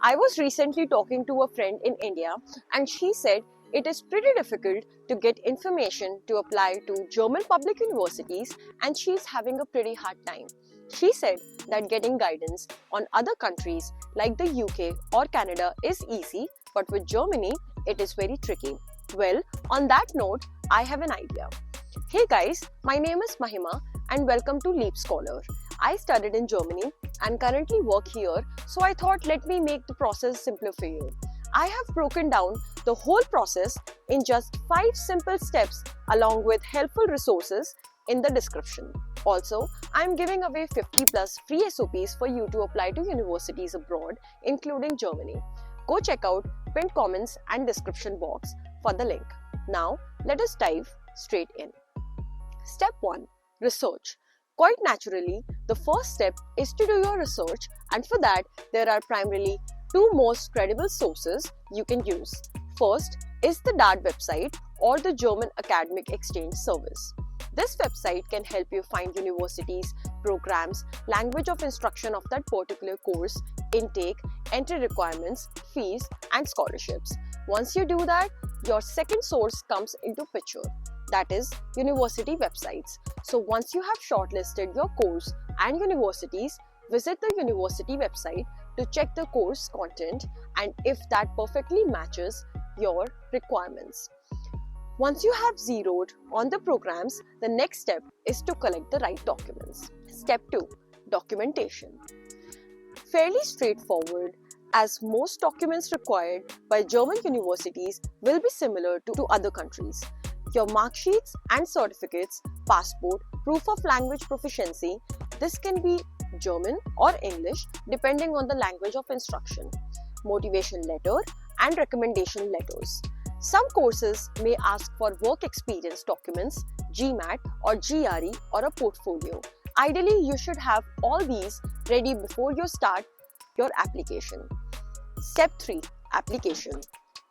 I was recently talking to a friend in India and she said it is pretty difficult to get information to apply to German public universities and she's having a pretty hard time. She said that getting guidance on other countries like the UK or Canada is easy, but with Germany it is very tricky. Well, on that note, I have an idea. Hey guys, my name is Mahima and welcome to Leap Scholar. I studied in Germany and currently work here, so I thought let me make the process simpler for you. I have broken down the whole process in just 5 simple steps along with helpful resources in the description. Also, I am giving away 50 plus free SOPs for you to apply to universities abroad, including Germany. Go check out pinned comments and description box for the link. Now, let us dive straight in. Step 1. Research. Quite naturally, the first step is to do your research, and for that, there are primarily 2 most credible sources you can use. First is the DART website or the German Academic Exchange Service. This website can help you find universities, programs, language of instruction of that particular course, intake, entry requirements, fees, and scholarships. Once you do that, your second source comes into picture. That is university websites. So once you have shortlisted your course and universities, visit the university website to check the course content and if that perfectly matches your requirements. Once you have zeroed on the programs, the next step is to collect the right documents. Step 2. Documentation. Fairly straightforward, as most documents required by German universities will be similar to other countries. Your mark sheets and certificates, passport, proof of language proficiency, this can be German or English depending on the language of instruction, motivation letter and recommendation letters. Some courses may ask for work experience documents, GMAT or GRE or a portfolio. Ideally, you should have all these ready before you start your application. Step 3. Application.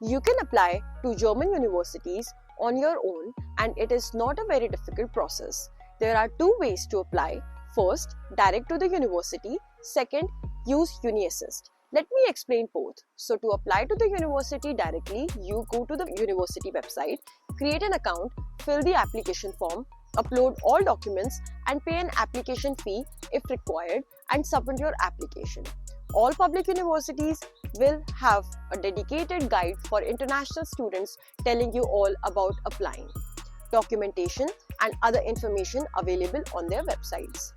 You can apply to German universities on your own and it is not a very difficult process. There are 2 ways to apply. First, direct to the university. Second, use UniAssist. Let me explain both. So to apply to the university directly, you go to the university website, create an account, fill the application form, upload all documents and pay an application fee if required and submit your application. All public universities will have a dedicated guide for international students telling you all about applying, documentation and other information available on their websites.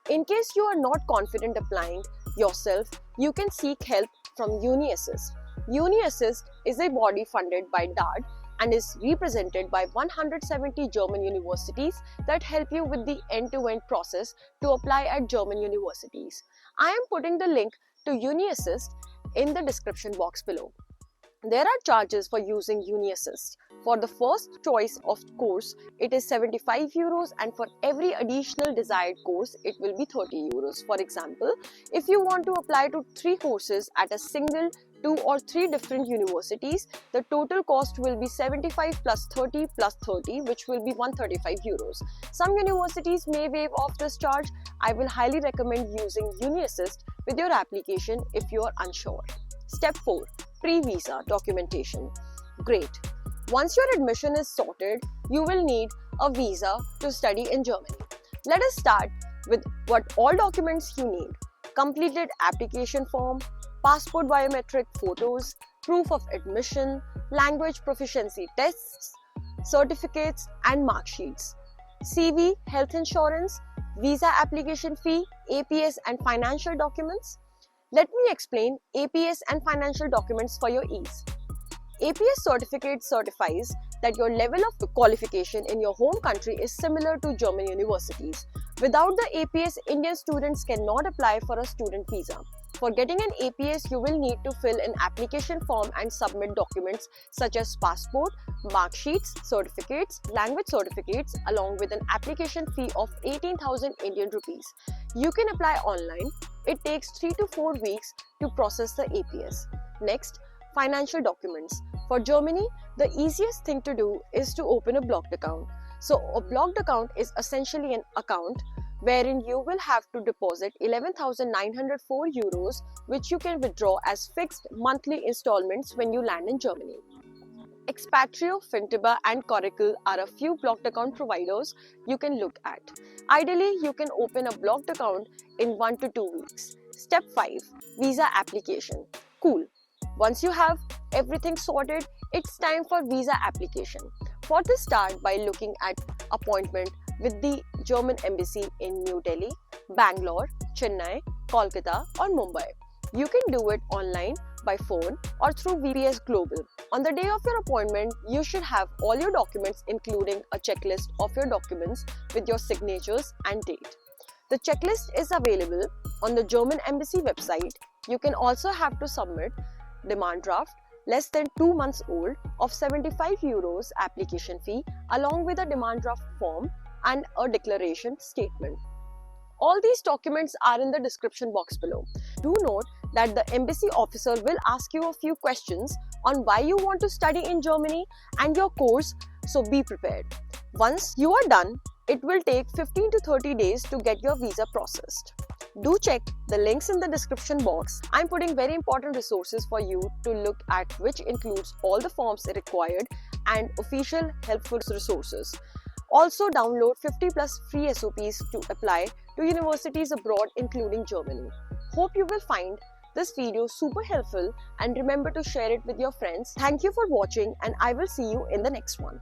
In case you are not confident applying yourself, you can seek help from UniAssist. UniAssist is a body funded by DART and is represented by 170 German universities that help you with the end-to-end process to apply at German universities. I am putting the link to UniAssist in the description box below. There are charges for using UniAssist. For the first choice of course, it is 75 euros and for every additional desired course, it will be 30 euros. For example, if you want to apply to 3 courses at a single 2 or 3 different universities, the total cost will be 75 plus 30 plus 30, which will be 135 euros. Some universities may waive off this charge. I will highly recommend using UniAssist with your application if you are unsure. Step 4. Pre-visa documentation. Great. Once your admission is sorted, you will need a visa to study in Germany. Let us start with what all documents you need. Completed application form, passport biometric photos, proof of admission, language proficiency tests, certificates and mark sheets, CV, health insurance, visa application fee, APS and financial documents. Let me explain APS and financial documents for your ease. APS certificate certifies that your level of qualification in your home country is similar to German universities. Without the APS, Indian students cannot apply for a student visa. For getting an APS, you will need to fill an application form and submit documents such as passport, mark sheets, certificates, language certificates along with an application fee of 18,000 Indian rupees. You can apply online. It takes 3 to 4 weeks to process the APS. Next, financial documents. For Germany, the easiest thing to do is to open a blocked account. So a blocked account is essentially an account wherein you will have to deposit 11,904 euros, which you can withdraw as fixed monthly installments when you land in Germany. Expatrio, Fintiba and Coracle are a few blocked account providers you can look at. Ideally, you can open a blocked account in 1 to 2 weeks. Step 5. Visa application. Cool. Once you have everything sorted, it's time for visa application. For this, start by looking at appointment with the German embassy in New Delhi, Bangalore, Chennai, Kolkata or Mumbai. You can do it online, by phone or through VPS Global. On the day of your appointment, you should have all your documents including a checklist of your documents with your signatures and date. The checklist is available on the German embassy website. You can also have to submit demand draft less than 2 months old of 75 euros application fee along with a demand draft form and a declaration statement. All these documents are in the description box below. Do note that the embassy officer will ask you a few questions on why you want to study in Germany and your course, so be prepared. Once you are done, it will take 15 to 30 days to get your visa processed. Do check the links in the description box. I'm putting very important resources for you to look at, which includes all the forms required and official helpful resources. Also download 50 plus free SOPs to apply to universities abroad including Germany. Hope you will find this video super helpful and remember to share it with your friends. Thank you for watching and I will see you in the next one.